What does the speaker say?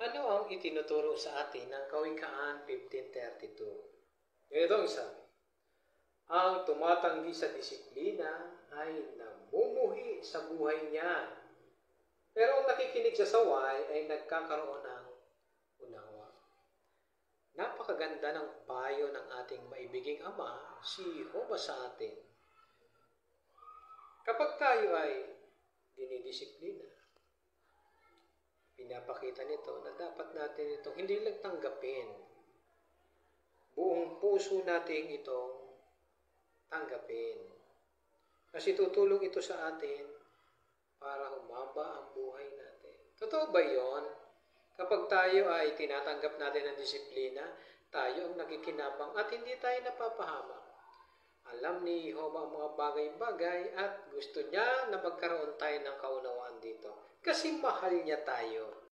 Ano ang itinuturo sa atin ng Kawikaan 15:32? Ito ang sabi, ang tumatanggi sa disiplina ay namumuhi sa buhay niya. Pero ang nakikinig sa saway ay nagkakaroon ng unawa. Napakaganda ng payo ng ating maibiging Ama, si Jehovah sa atin. Kapag tayo ay dinidisiplina, pinapakita nito na dapat natin itong hindi lang tanggapin. Buong puso natin itong tanggapin. Kasi tutulong ito sa atin para humaba ang buhay natin. Totoo ba yon? Kapag tayo ay tinatanggap natin ang disiplina, tayo ang nakikinabang at hindi tayo napapahamak. Alam ni Jehovah ang mga bagay-bagay at gusto niya na magkaroon tayo ng kaunawaan dito. Kasi mahal niya tayo.